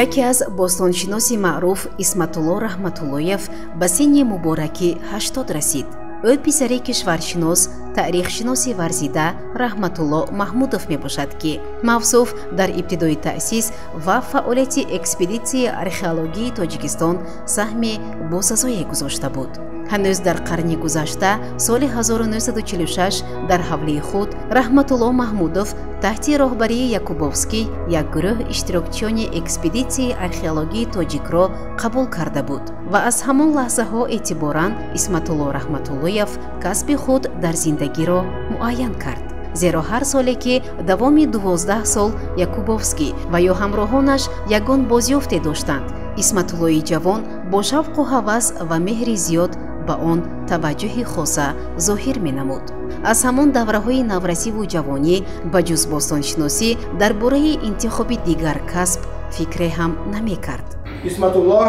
яке аз бостоншиноси маъруф Исматулло Раҳматуллоев ба синни муборакӣ 80 расид. ӯ писари кишваршинос, таърихшиноси варзида Раҳматулло Маҳмудов мебошад, ки мавсуф дар ибтидои таъсис ва фаъолияти экспедитсияи археологии Тоҷикистон саҳми босазое гузошта буд. ҳанӯз дар қарни гузашта соли 1946 дар ҳавлии худ Раҳматулло Маҳмудов таҳти роҳбарии Якубовский як гурӯҳ иштирокчиёни экспедитсияи археологии тоҷикро қабул карда буд ва аз ҳамон лаҳзаҳо эътиборан Исматулло Раҳматуллоев касби худ дар зиндагиро муайян кард. зеро ҳар соле ки давоми 12 сол Якубовский ва ё ҳамроҳонаш ягон бозёфте доштанд, Исматуллои ҷавон бо шавқу ҳавас ва меҳри зиёд ба он таваҷҷӯҳи хоса зоҳир менамуд. аз ҳамон давраҳои наврасиву ҷавонӣ ба ҷуз бостоншиносӣ дар бораи интихоби дигар касб фикре ҳам намекард. исматулло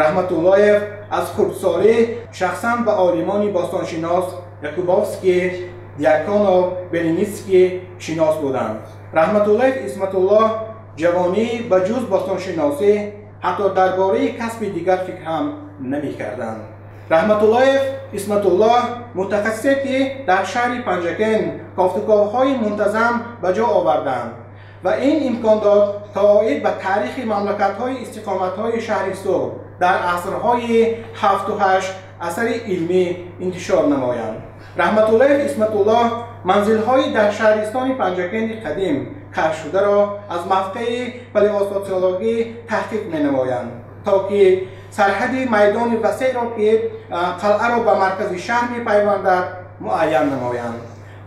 раҳматуллоев аз хурдсолӣ шахсан ба олимони бостоншинос Якубовский, Дьяконов, Белиницкий шинос буданд. раҳматуллоев Исматулло ҷавонӣ ба ҷуз бостоншиносӣ ҳатто дар бораи касби дигар фикр ҳам намекарданд. раҳматуллоев Исматулло мутахассисе ки дар шаҳри Панҷакен кофтуковҳои мунтазам ба ҷо оварданд ва ин имкон дод то оид ба таърихи мамлакатҳои истиқоматҳои шаҳри Сур дар асрҳои 7-8 асари илмӣ интишор намоянд. раҳматуллоев Исматулло манзилҳои дар шаҳристони Панҷакени қадим кашфшударо аз мавқеи палеосоциологӣ таҳқиқ менамоянд то ки сарҳади майдони васеъро ки қалъаро ба маркази шаҳр мепайвандад муайян намоянд.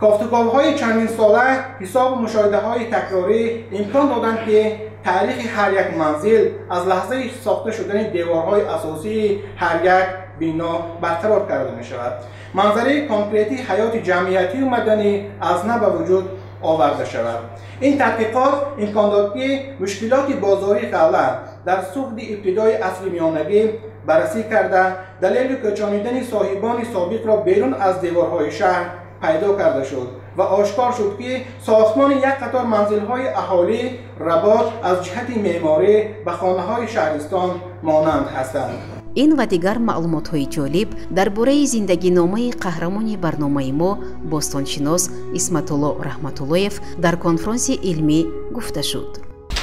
кофтуковҳои чандин сола ҳисобу мушоҳидаҳои такрорӣ имкон доданд ки таърихи ҳар як манзил аз лаҳзаи сохта шудани деворҳои асосии ҳар як бино барқарор карда мешавад. манзараи конкретии ҳаёти ҷамъиятию маданӣ аз нав ба вуҷуд оварда шавад. ин тадқиқот имкон дод ки мушкилоти бозории ғалла дар суғди ибтидои асри миёнагӣ баррасӣ карда далели кӯчонидани соҳибони собиқро берун аз деворҳои шаҳр пайдо карда шуд ва ошкор шуд ки сохтмони як қатор манзилҳои аҳолӣ Работ аз ҷиҳати меъморӣ ба хонаҳои шаҳристон монанд ҳастанд. ин ва дигар маълумотҳои ҷолиб дар бораи зиндагиномаи қаҳрамони барномаи мо бостоншинос Исматулло Раҳматуллоев дар конфронси илмӣ гуфта шуд.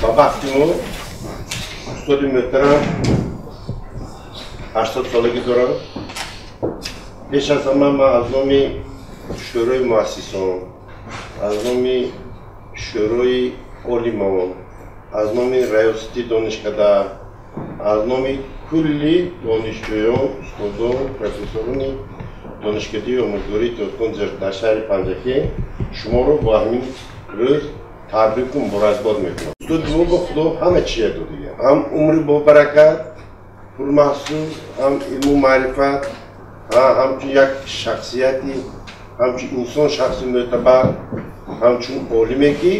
ба вақти мо устоди муҳтарам 80 солагӣ дорам. пеш аз ҳама ман аз номи шӯрои муассисон, аз номи шӯрои олимон, аз номи раёсати донишкада, аз номи кулли донишҷӯён, устодон, профессорони донишкадии омӯзгории Тоҷикистон дар шаҳри Панҷакен шуморо бо ҳамин рӯз табрику муборакбод мекунам. устоди мо ба худо ҳама чӣ додия, ҳам умри бобаракат, пурмаҳсул, ҳам илму маърифат, ҳамчун як шахсияти, ҳамчун инсон шахси мӯътабар, ҳамчун олиме ки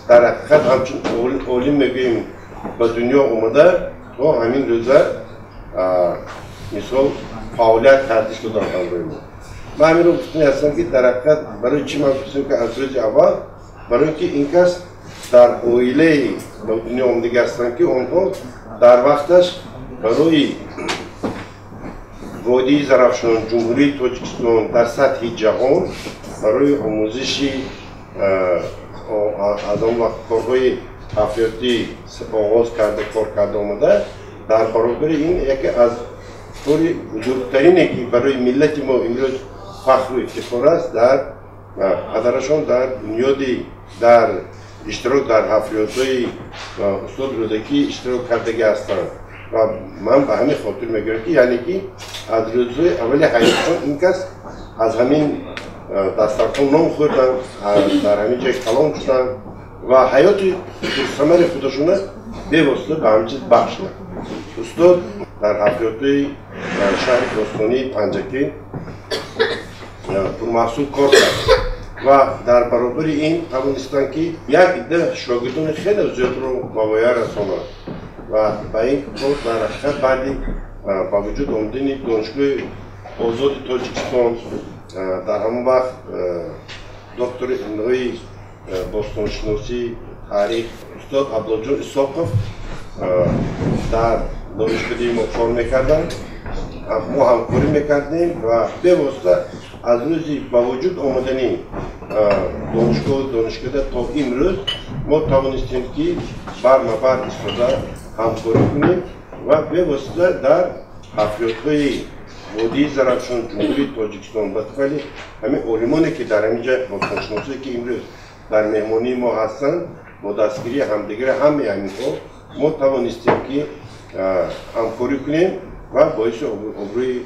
дар ҳақиқат ҳамчун олим мегӯем ба дунё омада то ҳамин рӯза мисол фаъолият кардиш додан ҳамроҳи мо. ман ҳаминро гуфтани ҳастам ки дар ҳақиқат барои чӣ ман гуфтам ки аз рӯзи аввал барои ки ин кас дар оилаи ба дунё омадагӣ ҳастанд ки онҳо дар вақташ барои водии зарафшон, ҷумҳурии Тоҷикистон дар сатҳи ҷаҳон барои омӯзиши аз он вақт корҳои ҳафётӣ оғоз карда кор карда омада дар баробари ин яке аз кори бузургтарине ки барои миллати мо имрӯз фахру ифтихор аст дар падарашон дар бунёди дар иштирок дар ҳафриётҳои устод рӯдакӣ иштирок кардагӣ ҳастанд ва ман ба ҳамин хотир мегӯям ки яъне ки аз рӯзҳои аввали ҳаётшон ин кас аз ҳамин дастархон ном хӯрданд, дар ҳамин ҷой калон шуданд ва ҳаёти пурсамари худашона бевосита ба ҳамин чиз бахшиданд. устод дар ҳафриётҳои шаҳри бостонии Панҷакен пурмаҳсул кор кард ва дар баробари ин тавонистанд ки як идда шогирдони хеле зиёдро ба воя расонанд ва ба ин кор дар ҳақиқат баъди ба вуҷуд омадани донишгоҳи озоди Тоҷикистон дар ҳамон вақт доктори илмҳои бостоншиносӣ, таърих устод Абдуллоҷон Исоқов در دانشکده ما کار میکردن ما همکاری میکردیم و به واسطه از روزی با وجود آمدنی دانشکده تا امروز ما توانستیم که بر استفاده همکاری کنیم و به واسطه در حفریت‌های وادی زرافشان جمهوری تاجیکستان ولی همه عالمانی که در اینجا باستانشناسی که امروز در مهمانی ما هستند با دستگیری همدیگر همه ما توانستیم که همکاری کنیم و باعث ابروی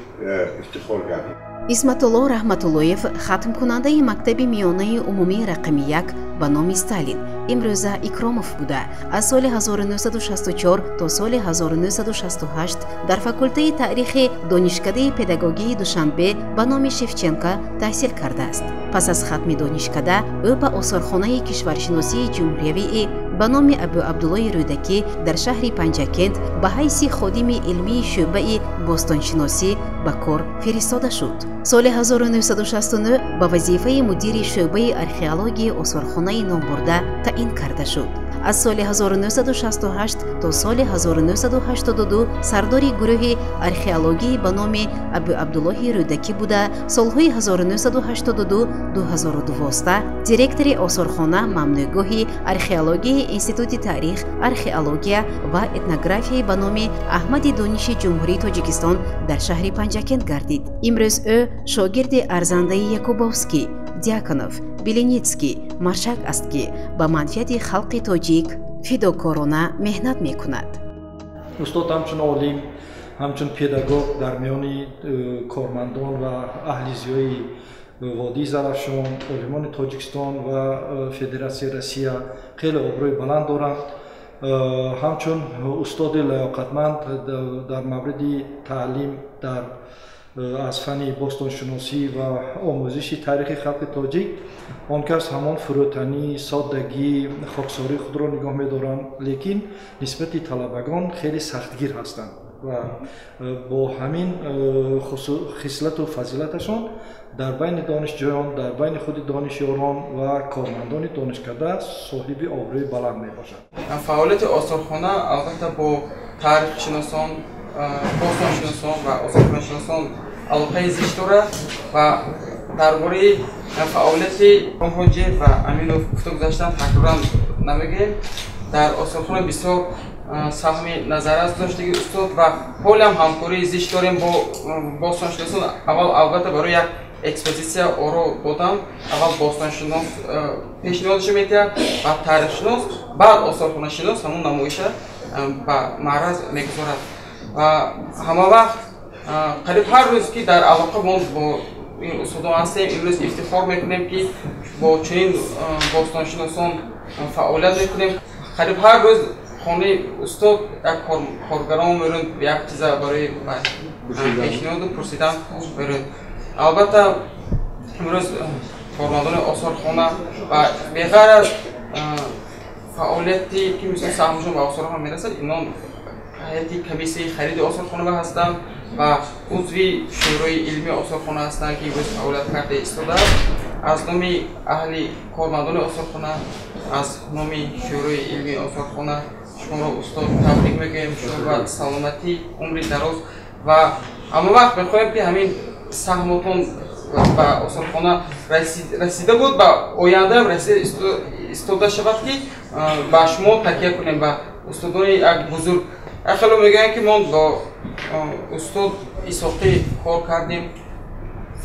افتخار گردیم. исматулло раҳматуллоев хатмкунандаи мактаби миёнаи умумии рақами 1 ба номи Сталин имрӯза Икромов буда аз соли 1964 то соли 1968 дар факултаи таърихи донишкадаи педагогии Душанбе ба номи Шевченко таҳсил кардааст. пас аз хатми донишкада ӯ ба осорхонаи кишваршиносии ҷумҳуриявии ба номи Абу Абдуллои Рӯдакӣ дар шаҳри Панҷакент ба ҳайси ходими илмии шӯъбаи бостоншиносӣ ба кор фиристода шуд. соли 1969 ба вазифаи мудири шӯъбаи археологии осорхонаи номбурда таъин карда шуд. аз соли 1968 то соли 1982 сардори гурӯҳи археологӣ ба номи Абу Абдуллои Рӯдакӣ буда солҳои 1982-2012 директори осорхона мамнӯъгоҳи археологии Институти таърих, археология ва этнография ба номи Аҳмади Дониши ҷумҳурии Тоҷикистон дар шаҳри Панҷакент гардид. имрӯз ӯ шогирди арзандаи Якубовский, Дьяконов, Беленицкий, Маршак аст ки ба манфиати халқи тоҷик фидокорона меҳнат мекунад. устод ҳамчун олим, ҳамчун педагог дар миёни кормандон ва аҳли зиёи водии Зарафшон, олимони Тоҷикистон ва Федератсияи Россия хеле обрӯи баланд доранд. ҳамчун устоди лаёқатманд дар мавриди таълим дар аз фани бостоншиносӣ ва омӯзиши таърихи халқи тоҷик он кас ҳамон фурӯтанӣ, соддагӣ, хоксории худро нигоҳ медоранд, лекин нисбати талабагон хеле сахтгир ҳастанд ва бо ҳамин хислату фазилаташон дар байни донишҷӯён, дар байни худи донишёрон ва кормандони донишкада соҳиби обрӯи баланд мебошанд. фаъолияти осорхона албатта бо таърихшиносон, бостоншиносон ва осорхонашиносон алоқаи зич дорад ва дар бораи фаъолияти ҳоҷи ва Аминов гуфта гузаштанд такроран намегӯем. дар осорхона бисёр саҳми назаррас доштаги устод ва ҳолиам ҳамкории зич дорем бо бостоншиносон. аввал албатта барои як экспозитсия оро додам. аввал бостоншинос пешниҳодашо метиҳад, баъд таърихшинос, баъд осорхонашинос ҳамон намоиша ба маъраз мегузорад. ва ҳама вақт қариб ҳар рӯз ки дар алоқа монд бо ин устодон ҳастем, имрӯз ифтихор мекунем ки бо чунин бостоншиносон фаъолият мекунем. қариб ҳар рӯз хонаи устод як коргарон мерӯнд як чиза барои пешниҳоду пурсидан мерӯнд. албатта имрӯз кормандони осорхона ва беғайр аз фаъолияти ки мисол саҳмшон ба осорхона мерасад, инон ҳайати комиссияи хариди осорхонаҳо ҳастанд ва узви шӯрои илмии осорхона ҳастанд ки имрӯз фаъолият карда истодааст. аз номи аҳли кормандони осорхона, аз номи шӯрои илмии осорхона шуморо устод табрик мегӯем. шумо ба саломатӣ, умри дароз ва ҳама вақт мехоҳем ки ҳамин саҳмотон ба осорхона расида буд, ба ояндаам расида истода шавад ки ба шумо такя кунем, ба устодони як бузург. хеле мегӯям ки мон бо устод исоқӣ кор кардем,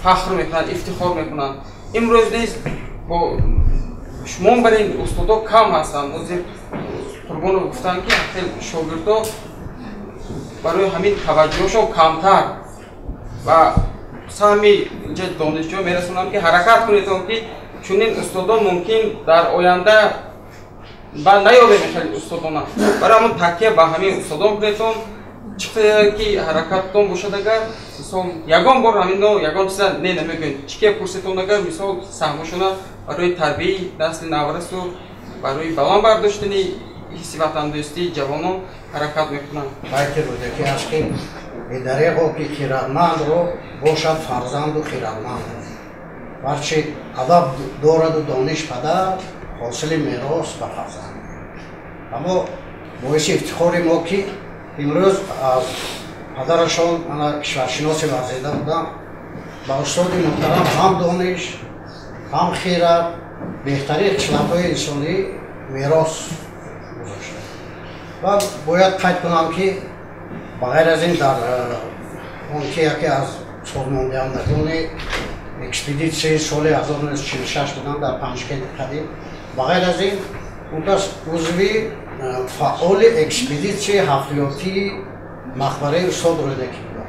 фахр мекунанд, ифтихор мекунанд. имрӯз низ бо шумо бар ин устодо кам ҳастанд. озир Қурбонов гуфтанд ки хеле шогирдо барои ҳамин таваҷҷӯҳшон камтар ва саҳми донишҷӯ мерасонам ки ҳаракат кунедон ки чунин устодон мумкин дар оянда ба наёбем хеле устодона. барои ҳамон такя ба ҳамин устодон кунедон. чӣ қадар ки ҳаракатдон бошад, агар мисол ягон бор ҳамино ягон чиза не намегӯем, чӣ ки пурсетон, агар мисол саҳмошона барои тарбияи насли наврасу барои баланд бардоштани ҳисси ватандӯстии ҷавонон ҳаракат мекунанд. байти Рӯдакӣ аст ки бедареғо ки хиратмандро бошад фарзанду хиратманд. ҳарчи адаб дораду дониш падар, ҳосили мерос ба фарзанд. аммо боиси ифтихори мо ки имрӯз аз падарашон ана кишваршиноси варзида будам ба устоди муҳтарам ҳам дониш ҳам хират беҳтарин хислатҳои инсонӣ мерос гузошта. ва бояд қайд кунам ки ба ғайр аз ин дар он ки яке аз созмондиҳандагони экспедитсияи соли 1946 будам дар Панҷкенди қадим. Ба ғайр аз ин унтас узви фаъоли экспедитсияи ҳафтиётии мақбараи устод Рӯдаки будам.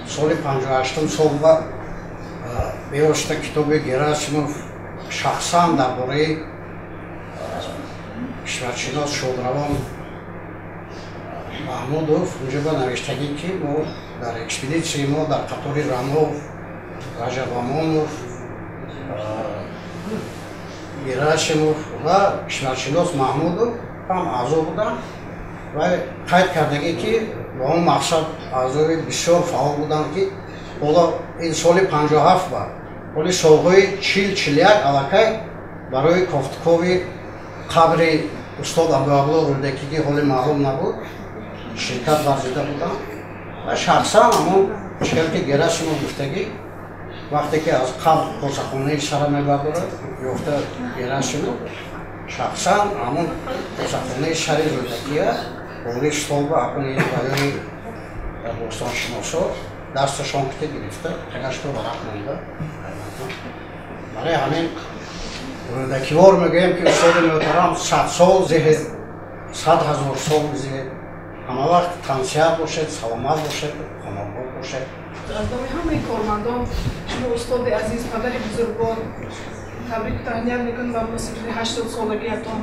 соли 58 сол ба бевосита китоби Герасимов шахсан дар бораи кишваршинос шодравон Маҳмудов унҷо ба навиштагӣ ки мо дар экспедитсияи мо дар қатори Рамов, Раҷаб Амонов, Герасимов ва кишваршинос Маҳмудов ҳам аъзо буданд ва қайд кардагӣ ки ба он мақсад аъзои бисёр фаъол буданд ки ҳоло ин соли 57 ба ҳоли солҳои 40-41 аллакай барои кофтукови қабри устод Абдуавло Рӯдаки ки ҳоли маълум набуд ширкат варзида буданд ва шахсан ҳамон чикар ки Герасимов гуфтагӣ вақте ки аз қабр қосахонаи сара мебардорад ёфта Герасимов шахсан ҳамон қосахонаи сари Рӯдакия ҳоли столба акуни баёни бостоншиносо дасташон кита гирифта тагашто варақ монда. барои ҳамин рӯдакивор мегӯем ки устоди муҳтарам 100 сол зеҳед 100 000 сол зеҳед ҳама вақт тансият бошед, саломат бошед, хонобод бошед. аз номи ҳамаи кормандон шумо устоди азиз падари бузургвор табрику таҳният мекунем ба муносибати 80 солагиятон.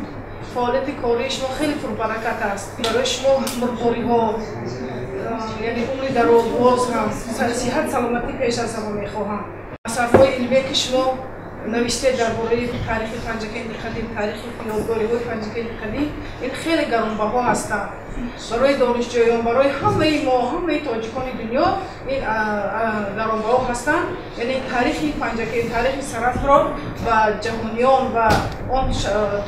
фаъолияти кории шумо хеле пурбаракат аст. барои шумо мурдориҳо яъне умри дарозбоз ҳам сиҳат саломатӣ пеш аз ҳама мехоҳам. асарҳои илмие ки шумо навиштед дар бораи таърихи Панҷакенди қадим, таърихи ёдгориҳои Панҷакенди қадим ин хеле гаронбаҳо ҳастанд. барои донишҷӯён, барои ҳамаи мо, ҳамаи тоҷикони дунё ин гаронбаҳо ҳастанд. яъне таърихи Панҷакенди, таърихи Саратро ба ҷаҳониён ва он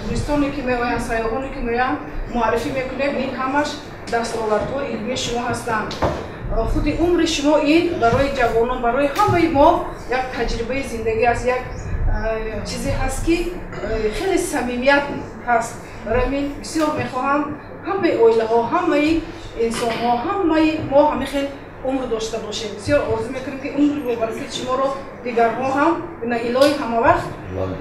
туристоне ки меоянд, сайёҳоне ки меоянд муаррифӣ мекунем. ин ҳамаш дастовардҳои илмии шумо ҳастанд. худи умри шумо ин барои ҷавонон, барои ҳамаи мо як таҷрибаи зиндагӣ аст, як чизе ҳаст ки хеле самимият ҳаст. барои мин бисёр мехоҳам ҳамаи оилаҳо, ҳамаи инсонҳо, ҳамаи мо ҳамин хел умр дошта бошем. бисёр орзу мекунем ки умри бобаракати шуморо дигарҳо ҳам бина илоҳи ҳамавақт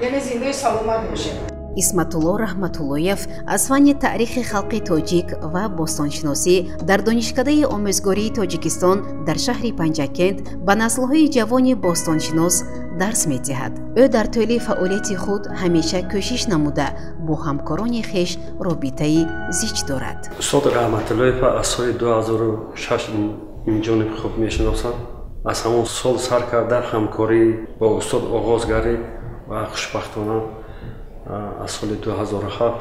яъне зиндаи саломат бошем. исматулло Раҳматуллоев аз фанни таърихи халқи тоҷик ва бостоншиносӣ дар донишкадаи омӯзгории Тоҷикистон дар шаҳри Панҷакент ба наслҳои ҷавони бостоншинос дарс медиҳад. ӯ дар тӯли фаъолияти худ ҳамеша кӯшиш намуда бо ҳамкорони хеш робитаи зич дорад. устод Раҳматуллоев аз соли 2006 инҷониб хуб мешиносам. аз ҳамон сол сар карда ҳамкорӣ бо устод оғоз гардид ва хушбахтона аз соли 2007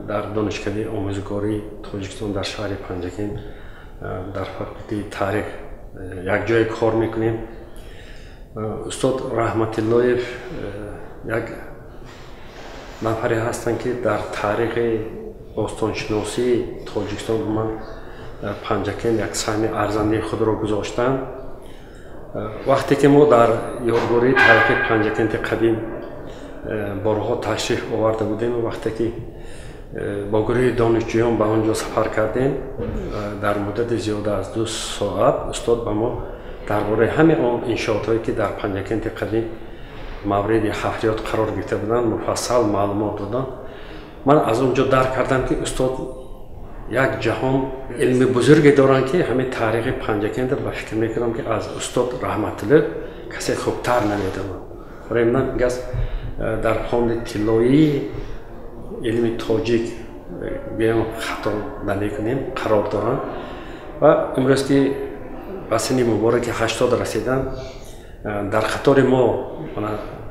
дар донишкадаи омӯзгории Тоҷикистон дар шаҳри Панҷакент дар факултаи таърих якҷоя кор мекунем. устод Раҳматуллоев як нафаре ҳастанд ки дар таърихи бостоншиносии Тоҷикистон умуман дар Панҷакент як саҳми арзандаи худро гузоштанд. вақте ки мо дар ёдгории таърихи Панҷакенти қадим борҳо ташриф оварда будем, вақте ки бо гурӯҳи донишҷӯён ба он ҷо сафар кардем, дар муддати зиёда аз 2 соат устод ба мо дар бораи ҳамаи он иншоотҳое ки дар Панҷакенти қадим мавриди ҳафриёт қарор гирифта буданд муфассал маълумот доданд. ман аз он ҷо дарк кардам ки устод як ҷаҳон илми бузурге доранд ки ҳамин таърихи Панҷакент ба фикр мекунам ки аз устод Раҳматуллоев касе хубтар намедонад. барои ман гас дар фонди тиллоии илми тоҷик биён хато намекунем қарор доранд ва имрӯз ки ба синни мубораки 80 расидан дар қатори мо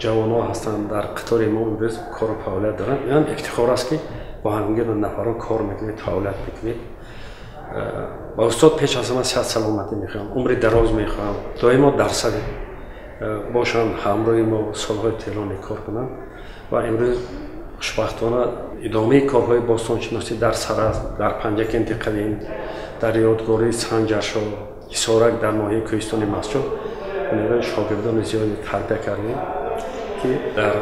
ҷавонҳо ҳастанд, дар қатори мо имрӯз кору фаъолият доранд. ин ҳам ифтихор аст ки бо ҳамгир нафаро кор мекунед, фаъолият мекунед. ба устод пеш аз ҳама сиҳат саломатӣ мехоҳам, умри дароз мехоҳам, доимо дар сари бошанд, ҳамроҳи мо солҳои тӯлонӣ кор кунанд ва имрӯз хушбахтона идомаи корҳои бостоншиносӣ дар Сараз, дар Панҷакенти Қадим, дар ёдгории Санҷаршо, Исорак дар ноҳияи Кӯҳистони Масҷуд шогирдони зиёде тарбия кардем, ки дар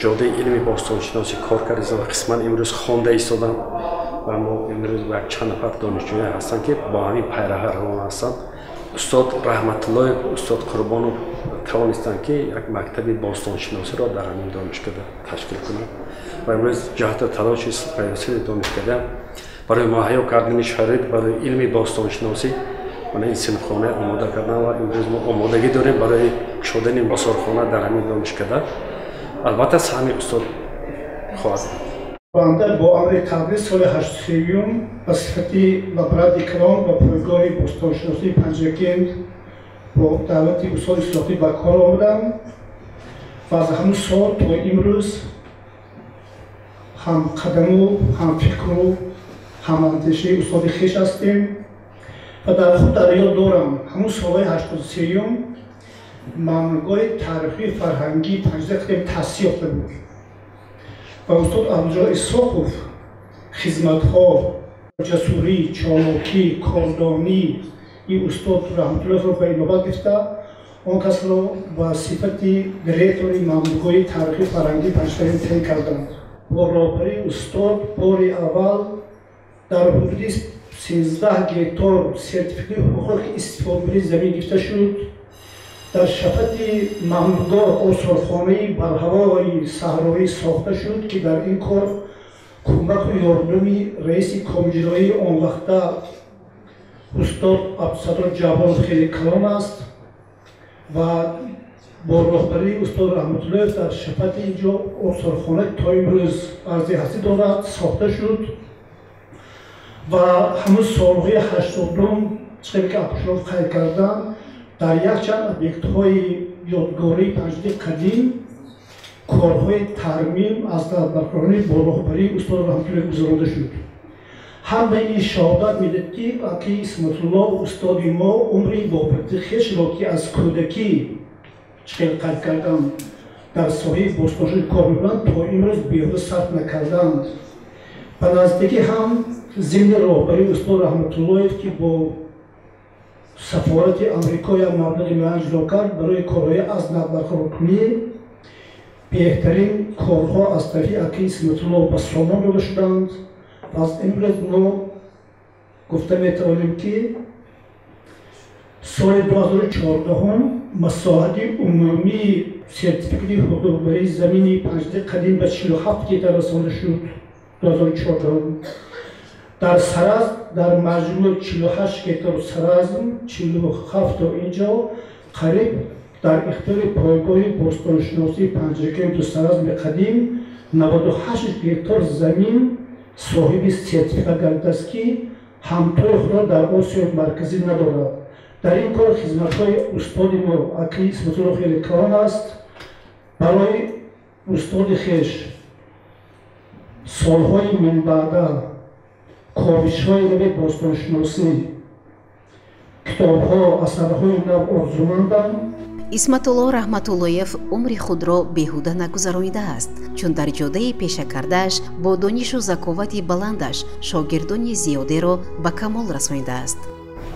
ҷодаи илми бостоншиносӣ кор кардем. Қисман имрӯз хонда истоданд ва мо имрӯз як чанд нафар донишҷӯе ҳастанд, ки бо ҳамин пайраҳа равон ҳастанд. Устод Раҳматуллоев, устод Қурбонов тавонистанд, ки як мактаби бостоншиносиро дар ҳамин донишгоҳ ташкил кунанд ва имрӯз ҷаҳати талоши раёсати донишгоҳ барои муҳайё кардани шароит барои илми бостоншиносӣ ин синфхона омода кардан ва имрӯз мо омодагӣ дорем барои кушодани осорхона дар ҳамин донишгоҳ. Албатта саҳми устод хоҳад. Банда бо амри қаблӣ соли 83 ба сифати вабради калон ба пойгоҳи бостоншиносии Панҷакент бо даъвати устоди ислоҳӣ ба кор омадам ва аз ҳамун сол то имрӯз ҳам қадаму ҳам фикру ҳам андешаи устоди хиш ҳастем ва дар худ дар ёд дорам ҳамун солҳои 83 мамнӯъгоҳи таърихии фарҳангии Панҷакент Қадим таъсис ёфта буд ва устод Абдуллоҳ Исоқов хизматҳо, ҷасурӣ, чолокӣ, кордонӣ и устод Раҳматуллоевро ба инобат гирифта он касро ба сифати директори мамнӯъгоҳи таърихии фарҳангии Панҷакент таъин карданд. Бо роҳбарии устод бори аввал дар ҳудуди 13 гектор сертификати ҳуқуқи истифодабари замин гирифта шуд. дар шафати мамнӯъгоҳ осорхонаи барҳавои саҳроӣ сохта шуд, ки дар ин кор кӯмаку ёрдами раиси комиҷроии он вақта устод Абдусаттор Ҷавонов хеле калон аст ва бо роҳбарии устод Раҳматуллоев дар шафати инҷо осорхона то имрӯз арзи ҳастӣ дорад сохта шуд ва ҳамун солҳои 80 чизе ки Акушров қайд карданд дар якчанд объектҳои ёдгории Панҷакенти Қадим корҳои тармим аз барқарорӣ бо роҳбарии устод Раҳматуллоев гузарода шуд. ҳамаи ин шаҳодат медиҳад, ки Аки Исматуллоҳ устоди мо умри бобарди хешро, ки аз кӯдакӣ чиқел қайд карданд дар соҳаи бостоншиносӣ кор мекунанд, то имрӯз беҳуда сарф накарданд. ба наздикӣ ҳам зимни роҳбарии устод Раҳматуллоев, ки бо сафорати Амрико як маблағи муайян ҷудо кард барои корҳои аз навбарқароркунӣ, беҳтарин корҳо аз тарафи Аки Исматуллоҳ ба сомон дода шуданд. аз имрӯз мо гуфта метавонем, ки соли 2014 масоҳати умумии сертификати ҳуқуқбарии замини Панҷакенти Қадим ба 47 гектар расонда шуд. 2014 дар Сараз дар маҷмӯъ 48 гектар саразм 47 то инҷо қариб дар ихтиёри пойгоҳи бостоншиносии Панҷакенту Саразми Қадим 98 гектар замин соҳиби сертификат гардидааст, ки ҳамтои худро дар Осиёи марказӣ надорад. дар ин кор хизматҳои устоди мо Аки Исматуллоҳ хеле калон аст. барои устоди хеш солҳои минбаъда ковишҳои нави бостоншиносӣ, китобҳо, асарҳои нав орзумандам. исматуллоҳ Раҳматуллоев умри худро беҳуда нагузаронидааст, чун дар ҷодаи пешакардааш бо донишу заковати баландаш шогирдони зиёдеро ба камол расонидааст.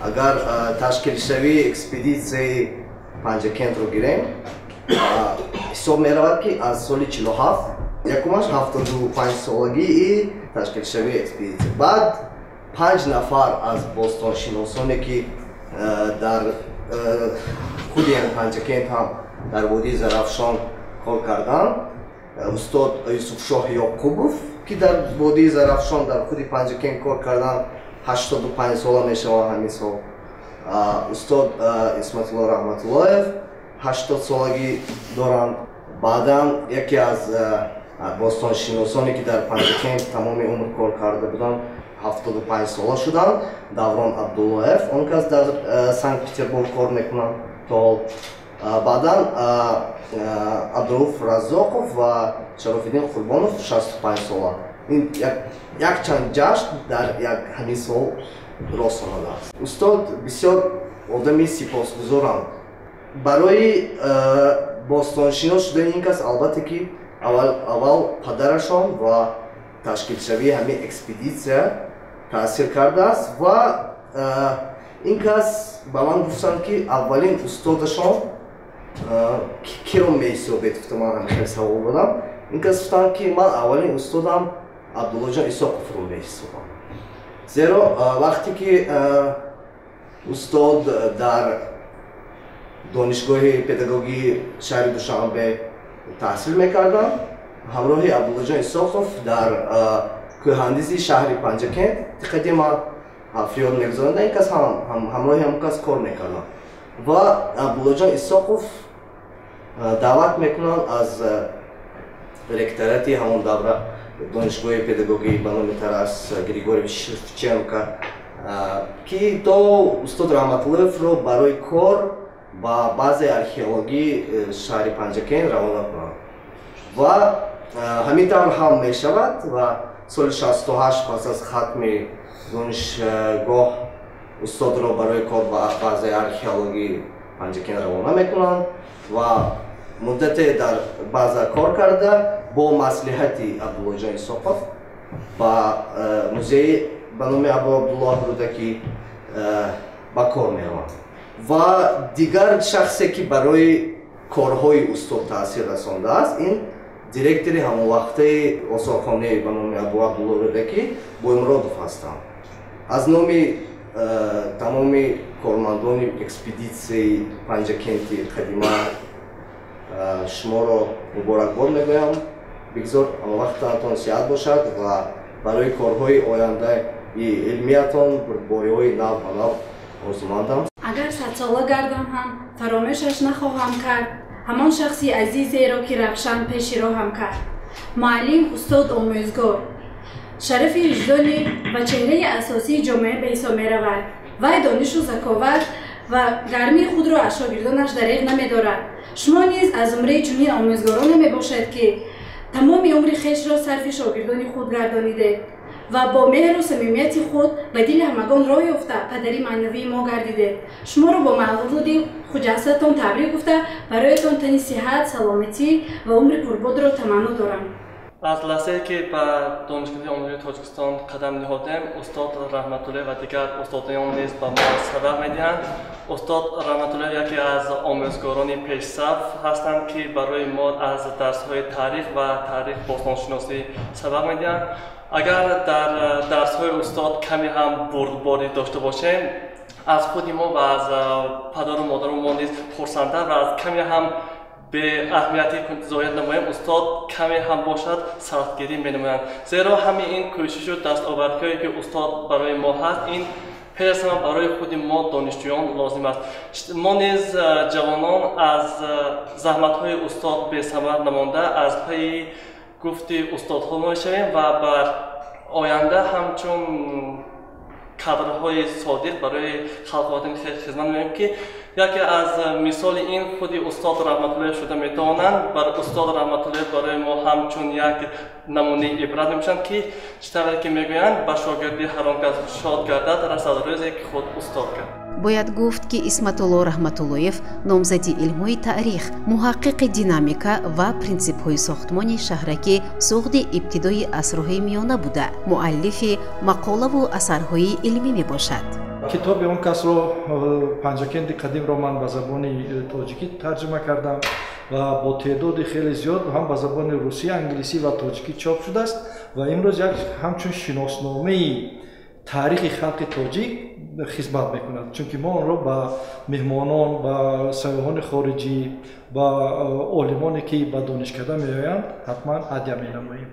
агар ташкилшавии экспедитсияи Панҷакентро гирем, ҳисоб меравад, ки аз соли 47 якумаш 75 солагии ташкилшавии экспедитсия. баъд 5 нафар аз бостоншиносоне, ки дар худи Панҷакент ҳам дар водии Зарафшон кор карданд, устод Юсуфшоҳ Ёқубов, ки дар водии Зарафшон дар худи Панҷакент кор карданд, 85 сола мешаванд ҳамин сол. устод Исматуллоҳ Раҳматуллоев 80 солагӣ доранд. баъдан яке аз бостоншиносоне, ки дар Панҷакент тамоми умр кор карда буданд, 75 сола шуданд. Даврон Абдуллоев, он кас дар Санкт-Петербург кор мекунанд то ҳол. баъдан Абдурауф Раззоқов ва Шарофиддин Қурбонов 65 сола. ин якчанд ҷашн дар ҳамин сол рост омадааст. устод бисёр одами сипосгузоранд барои бостоншинос шудани ин кас. албатта ки аввал падарашон ва ташкилшавии ҳамин экспедитсия таъсир кардааст ва ин кас ба ман гуфтанд ки аввалин устодашон киро меҳисобед? Гуфтам, ман ҳамеша савол додам. ин кас гуфтанд ки ман аввалин устодам Абдуллоҷон Исоқовро меҳисобам. Зеро вақте ки устод дар донишгоҳи педагогии шаҳри Душанбе таҳсил мекардам, ҳамроҳи Абдуллоҷон Исоқов дар кӯҳандизи шаҳри Панҷакент қадима ҳафриёд мегузаронда, ин кас ҳамроҳи ҳамон кас кор мекардам ва Абдуллоҷон Исоқов даъват мекунанд аз ректорати ҳамон давра донишгоҳи педагогии ба номи Тарас Григорьевич Шевченко ки то устод Раҳматуллоевро барои кор ба баъзе археологии шаҳри Панҷакент равона кунанд ва ҳамин тавр ҳам мешавад ва соли 68 пас аз хатми донишгоҳ устодро барои кор ба баъзе археологии Панҷакент равона мекунанд ва муддате дар баъза кор карда бо маслиҳати Абдуллоҷон Исоқов ба музеи ба номи Абу Абдуллоҳ Рӯдакӣ ба кор мераванд ва дигар шахсе ки барои корҳои устод таъсир расондааст, ин директори ҳамонвақтаи осорхонаи ба номи Абу Абдуллоҳ Рӯдакӣ Боимуродов ҳастанд. аз номи тамоми кормандони экспедитсияи Панҷакенти қадима шуморо муборакбод мегӯям. бигзор ҳамонвақтатон сиҳат бошад ва барои корҳои ояндаи илмиятон бурдбориҳои нав ба нав орзумандам. агар садсола гардам ҳам фаромӯшаш нахоҳам кард ҳамон шахси азизеро ки равшан пеши роҳам кард. муаллим, устод, омӯзгор шарафи виҷдонӣ ва чеҳраи асосии ҷомеа ба ҳисоб меравад. вай донишу заковат ва гармии худро аз шогирдонаш дариғ намедорад. шумо низ аз зумраи чунин омӯзгороне мебошед ки тамоми умри хешро сарфи шогирдони худ гардонидед ва бо меҳру самимияти худ ба дили ҳамагон роҳ ёфта падари маънавии мо гардидед. шуморо бо мавлуди хуҷасатон табрик гуфта бароятон тани сиҳат, саломатӣ ва умри пурбодро таманно дорам. аз лаҳзае ки ба донишгоҳи омӯзиши Тоҷикистон қадам диҳодем, устод Раҳматуллоев ва дигар устодоён низ ба мо сабақ медиҳанд. устод Раҳматуллоев яке аз омӯзгорони пешсаф ҳастанд ки барои мо аз дарсҳои таърих ва таърих бостоншиносӣ сабақ медиҳанд. агар дар дарсҳои устод каме ҳам бурдборӣ дошта бошем, аз худи мо ва аз падару модару мо низ хурсандтар ва аз каме ҳам бе аҳамияти зояд намоем, устод каме ҳам бошад сахтгирӣ менамоянд. зеро ҳамин ин кӯшишу дастовардҳое ки устод барои мо ҳаст, ин пеш аз ҳама барои худи мо донишҷӯён лозим аст. мо низ ҷавонон аз заҳматҳои устод бесамар намонда аз пайи гуфти устодҳо мешавем ва бар оянда ҳамчун кадрҳои содиқ барои халқоватин хизмат мекунем ки яке аз мисоли ин худи устод Раҳматуллоев шуда метавонанд. бар устод Раҳматуллоев барои мо ҳамчун як намунаи ибрат мебошанд ки чӣ тавре ки мегӯянд ба шогирди ҳар он кас шод гардад расад рӯзе ки худ устод кард. бояд гуфт ки Исматулло Раҳматуллоев номзади илмҳои таърих, муҳаққиқи динамика ва принсипҳои сохтмони шаҳракӣ суғди ибтидои асрҳои миёна буда муаллифи мақолаву асарҳои илмӣ мебошад. китоби он касро Панҷакенти қадимро ман ба забони тоҷикӣ тарҷима кардам ва бо теъдоди хеле зиёд ҳам ба забони русӣ, англисӣ ва тоҷикӣ чоп шудааст ва имрӯз як ҳамчун шиносномаи таърихи халқи тоҷик хизмат мекунад, чунки мо онро ба меҳмонон, ба сайёҳони хориҷӣ, ба олимоне ки ба донишкада меоянд ҳатман ҳадя менамоем.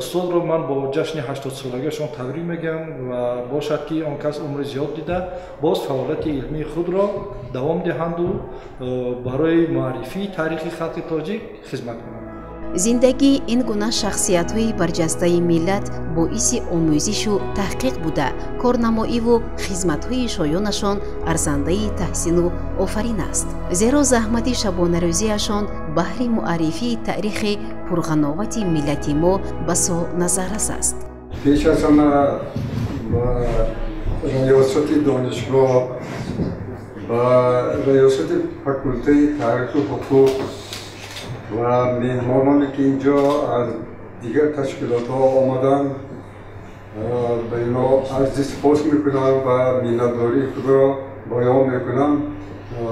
устодро ман бо ҷашни 80-солагиашон табрик мегӯям ва бошад ки он кас умри зиёд дида боз фаъолияти илмии худро давом диҳанду барои муаррифии таърихи халқи тоҷик хизмат кунанд. зиндагии ин гуна шахсиятҳои барҷастаи миллат боиси омӯзишу таҳқиқ буда корнамоиву хизматҳои шоёнашон арзандаи таҳсину офарин аст. зеро заҳмати шабонарӯзиашон баҳри муаррифии таърихи пурғановати миллати мо ба со назаррас аст. пеш аз ҳама ба раёсати донишгоҳ, ба раёсати факултаи таъриху ҳуқуқ و مهمانانی که اینجا از دیگر تشکیلات ها آمدن به اینا عرض سپاس میکنم و میnnتداری خود را بیان میکنم و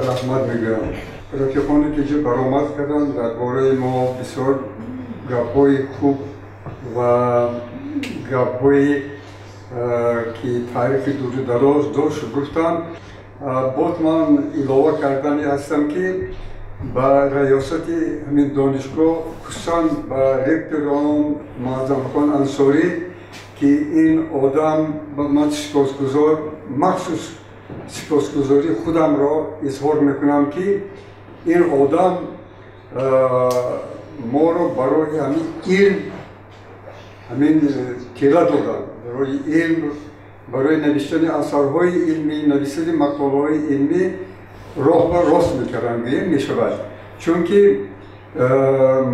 رحمت میگویم. رفیقانی که اینجا برآمد کردن درباره ما بسیار گپ‌های خوب و گپ‌های که تاریخ دور دراز داشت گفتم. باز من علاوه کردنی هستم که با ریاست همین دانشگاه خصوصا با رکتور آن معظم خان انصاری که این آدم من سپاسگزار مخصوص سپاسگزاری خودم را اظهار میکنم که این آدم ما را برای همین علم همین تیله دادن برای علم برای نوشتن اثرهای علمی نوشتن مقاله‌های علمی راه و راست میکردن بگیم میشود چون که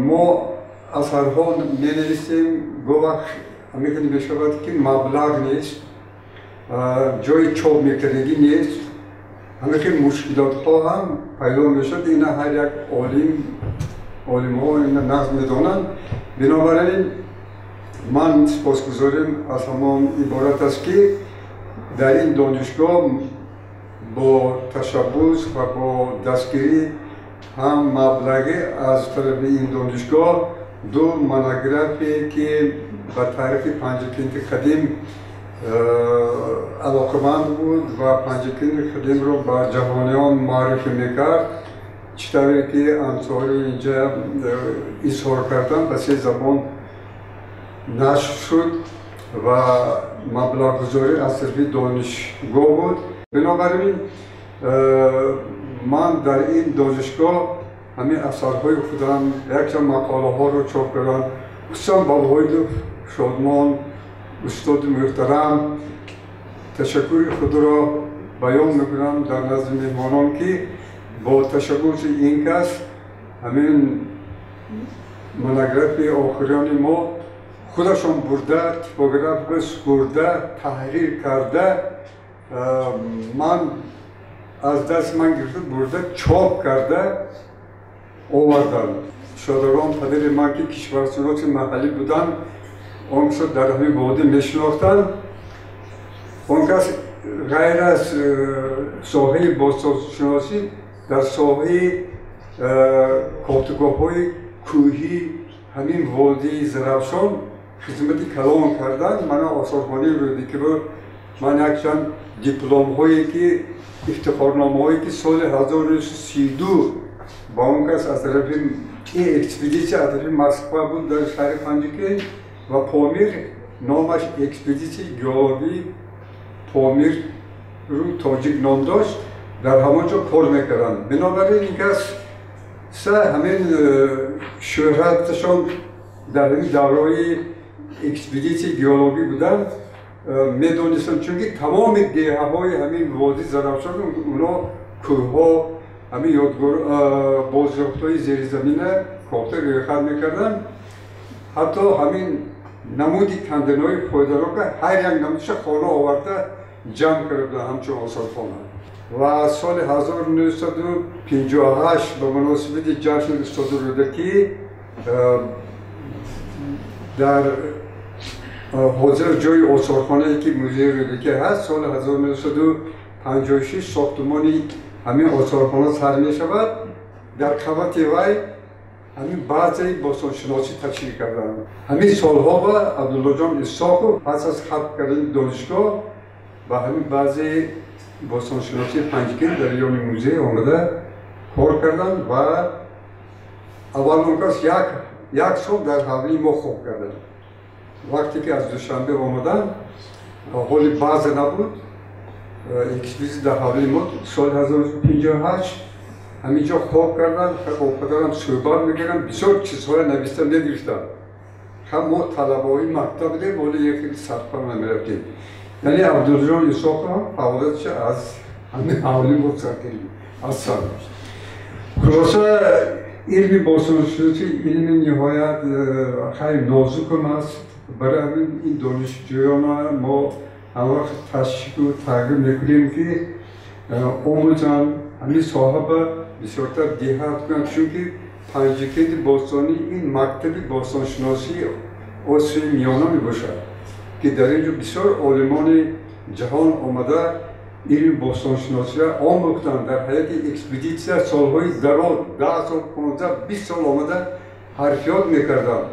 ما اثرها مینویسیم گواه همیشه میشود که مبلغ نیست جای چاپ میکردگی نیست همیشه مشکلات ها هم پیدا میشد اینا هر یک عالم ها اینا نقد میدانند بنابراین من سپاسگزارم از همان عبارت است که در این دانشگاه با تشبث و با دستگیری هم مبلغی از طرف این دانشگاه دو مونوگرافی که به تاریخ پنجکینت قدیم علاقمند بود و پنجکینت قدیم رو به جهانیان معرفی میکرد چطوری که انصاری اینجا اظهار کردن به 3 زبان نشر شد و مبلغ گذاری از طرف دانشگاه بود. بنابراین من در این دانشگاه همین اثرهای خودم یک مقاله ها رو چاپ کردم خصوصا با وحید شادمان استاد محترم تشکر خود را بیان میکنم در نزد مهمانان که با تشبث این کس همین مونوگراف آخرین ما خودشان برده تیپوگراف سپرده تحریر کرده من از دست من گرفته برده چاپ کرده آوردن شادران پدر من که کشورشناس محلی بودن آن کس در همین وادی میشناختن آن کس غیر از ساحه باستانشناسی در ساحه کارتوگاه‌های کوهی همین وادی زرافشان خدمتی کلان کردن من آثارخوانی رو که من یک چند دیپلم هایی که افتخارنامه هایی که سال 1932 با اون کس از طرف این اکسپیدیسی از طرف مسکو بود در شهر پنجکین و پامیر نامش اکسپیدیسی گیولوژی پامیر رو تاجیک نام داشت در همانجا کار میکردن بنابراین این کس همین شهرتشان در این دورای اکسپیدیسی گیولوژی بودن میدونستن چون که تمام دیه های همین وادی زرافشان اونا کوه ها همین یادگار بازیافت های زیر زمینه کافته رویخط میکردن حتی همین نمودی کندن های فایده رو که هر یک نمودش خانه آورده جمع کرده همچون آثارخانه و سال 1958 به مناسبت جشن استاد رودکی در حاضر جای آثارخانه که موزه رودکی هست سال 1956 ساختمانی همین آثارخانه سر می شود در قبط وی همین بعضی باستانشناسی تشکیل کردن همین سالها با عبدالله جان اسحاق پس از ختم کردن دانشگاه و همین بعضی باستانشناسی پنجکین در یون موزه آمده کار کردن و اول اون کس یک سال در حولی ما خوب کردن وقتی که از دوشنبه آمدن حالی بعض نبود اکسپیدیسی در حولی ما سال 1958 همینجا خواب کردن با پدرم صحبت میکردن بسیار چیزهای نوشته نگرفتن هم ما طلبه‌های مکتب دیم ولی یکی سرپر نمیرفتیم یعنی عبدالجان اسحاق هم فعالیتش از همین حولی ما سر کردیم از سر خلاصه علم باستانشناسی علم نهایت خیلی نازک هم است برای همین این دانشجویان ما همه وقت تشکیل و تغییر میکنیم که آموزن همین صاحب بسیارتر دیهات کنند چون که پنجکند باستانی این مکتب باستانشناسی آسیای میانه می باشد که در اینجا بسیار عالمان جهان آمده علم باستانشناسی را آموختند. در حیات اکسپدیسیا سالهای دراز 10 سال 15 20 سال آمده حرفیات میکردند.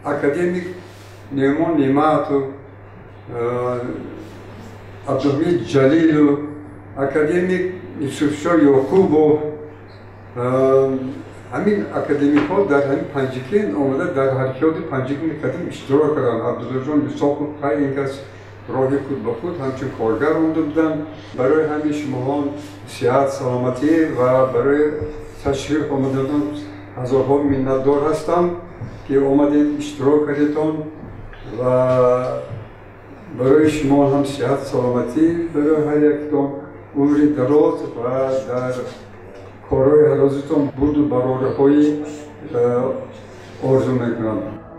اکادمیک نیمان نیمت و عبدالحمید جلیل و اکادمیک یوسفشاه یعقوب و همین اکادمیک ها در همین پنجکند آمده در حرکات پنجکند قدیم اشتراک کردند. عبدالله جان یوسف خیلی این کس راهی خود به خود همچون کارگر آمده بودند. برای همین شما صحت سلامتی و برای تشریف آمدن هزارها منتدار هستم که آمدید اشتراک کردید و برای شما هم صحت سلامتی برای هر یکتان عمر دراز و در کارهای حلازتان بود و براره‌های آرزو میکنم.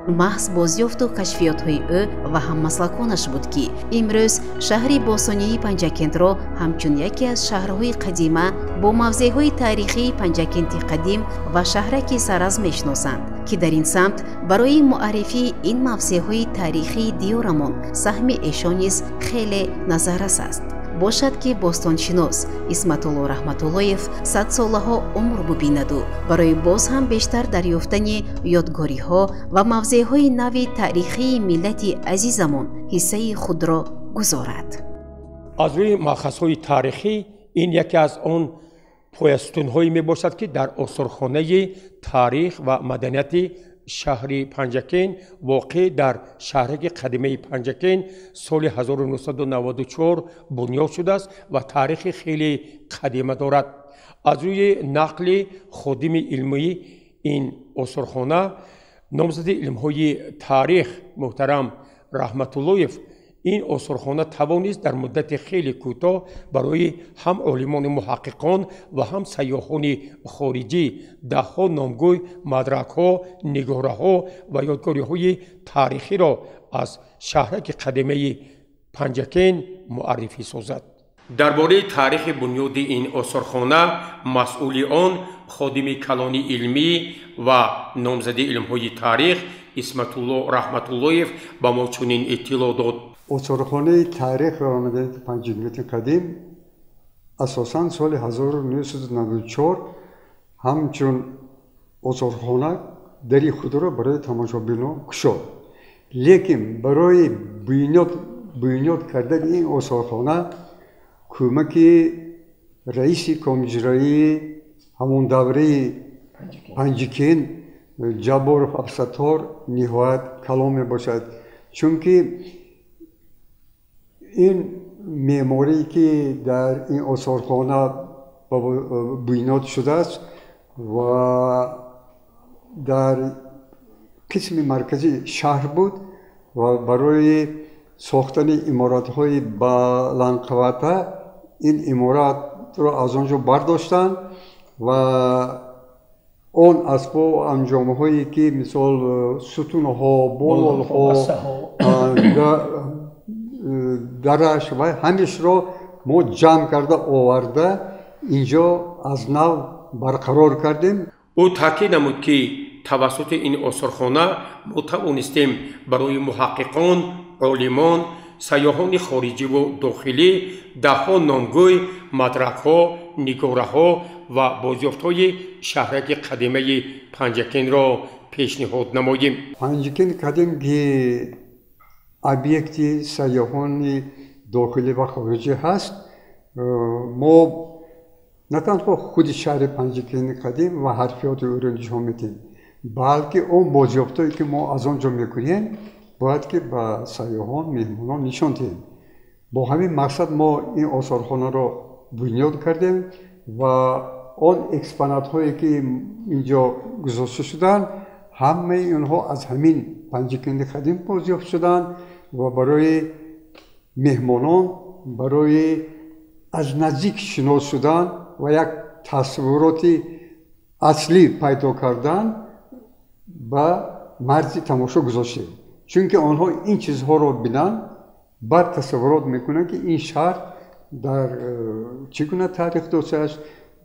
محض بازیافت و کشفیات‌های او و هممسلکانش بود که امروز شهر باستانی پنجکند را همچون یکی از شهرهای قدیمه با موضع‌های تاریخی پنجکند قدیم و شهرک سرز میشناسند که در این سمت برای معرفی این موضع‌های تاریخی دیارمان سهم ایشان نیز خیلی نظررس است. باشد که باستانشناس اسمت‌الله رحمت‌الله‌یف 100 سالها عمر ببیند و برای باز هم بیشتر دریافتن یادگاری‌ها و موضع‌های نو تاریخی ملت عزیزمان حصه خود را گذارد. از روی مأخذهای تاریخی این یکی از آن پایستون‌هایی میباشد که در استخوان‌های تاریخ و مدنیت شهر پنجکند واقع در شهرک قدیمه پنجکند سال 1994 بنیاد شده است و تاریخ خیلی قدیمه دارد. از روی نقل خادم علمی این استخوانه نامزد علم‌های تاریخ محترم رحمت‌الله‌یف این استخوانه توانست در مدت خیلی کوتاه برای هم عالمان محققان و هم سیاحان خارجی ده‌ها نامگوی مدرک‌ها، نگاره‌ها و یادگاری‌های تاریخی را از شهرک قدیمه پنجکند معرفی سازد. درباره تاریخ بنیاد این استخوانه مسئول آن خادم کلان علمی و نامزد علم‌های تاریخ اسمت‌الله رحمت‌الله‌یف با ما چنین اطلاع داد. استخوانه تاریخ و مدنیت پنجکند قدیم اساساً سال 1994 همچون استخوانه دری خود را برای تماشابینان گشاد. لیکن برای بنیاد کردن این استخوانه کمک رئیس کمیته همون دوره پنجکند جبار عبدالستار نهایت کلام میباشد، چونکه این معماری که در این استخوانه بنیاد شده است و در قسم مرکزی شهر بود و برای ساختن امارات‌های بلندقوته این امارات را از آنجا برداشتند و اون اسباب و انجام‌هایی که مثال ستون‌ها، بول‌ها، درش و همیش را ما جمع کرده آورده اینجا از نو برقرار کردیم. او تاکید نمود که توسط این استخوانه ما توانستیم برای محققان، عالمان، سیاحان خارجی و داخلی ده‌ها نامگوی مدرک‌ها، نگاره‌ها و بازیافت‌های شهرک قدیمه پنجکند را پیشنهاد نماییم. پنجکند قدیم که ابیکت سیاحان داخلی و خارجی هست، ما نه تنها خود شهر پنجکند قدیم و حرفیات او را نشان میدیم، بلکه اون بازیافت‌هایی که ما از آنجا میکنیم باید که به سیاحان مهمانان نشان دهیم. با همین مقصد ما این آثارخانه را بنیاد کردیم و آن اکسپونات هایی که اینجا گذاشته شدن همه اونها از همین پنجکند قدیم بازیافت شدن و برای مهمانان برای از نزدیک شناس شدن و یک تصورات اصلی پیدا کردن و مرز تماشا گذاشته، چون که آنها این چیزها را بینن بعد تصورات میکنن که این شهر در چگونه تاریخ داشته است،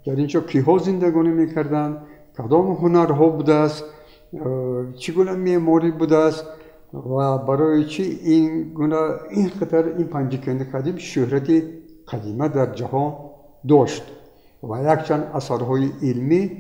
در اینجا کیها زندگانی میکردن، کدام هنرها بوده است، چگونه معماری بوده است و برای چی این گونه اینقدر این پنجکن قدیم شهرت قدیمه در جهان داشت و یک چند اثرهای علمی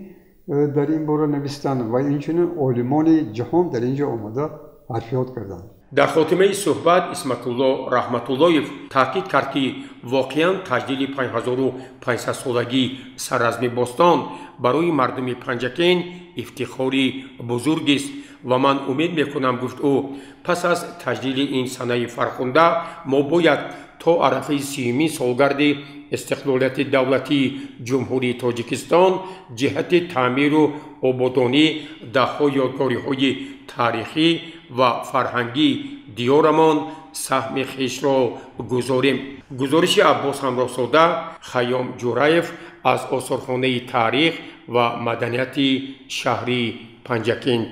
در این باره نوشتن و اینچنین عالمان جهان در اینجا آمده حرفیات کردند. در خاتمه صحبت اسمت الله رحمت اللهیف تاکید کرد که واقعا تجلیل 5500 سالگی سرزم باستان برای مردم پنجکین افتخاری بزرگ است و من امید میکنم گفت او پس از تجلیل این سنه فرخنده ما باید تا عرفه 30 سالگرد استقلالیت دولتی جمهوری تاجیکستان جهت تعمیر و آبادانی دهها یادگاری‌های تاریخی و فرهنگی دیارمان سهم خویش را گذاریم. گزارش عباس همراه‌زاده، خیام جورایف از آثارخانه تاریخ و مدنیت شهری پنجکین.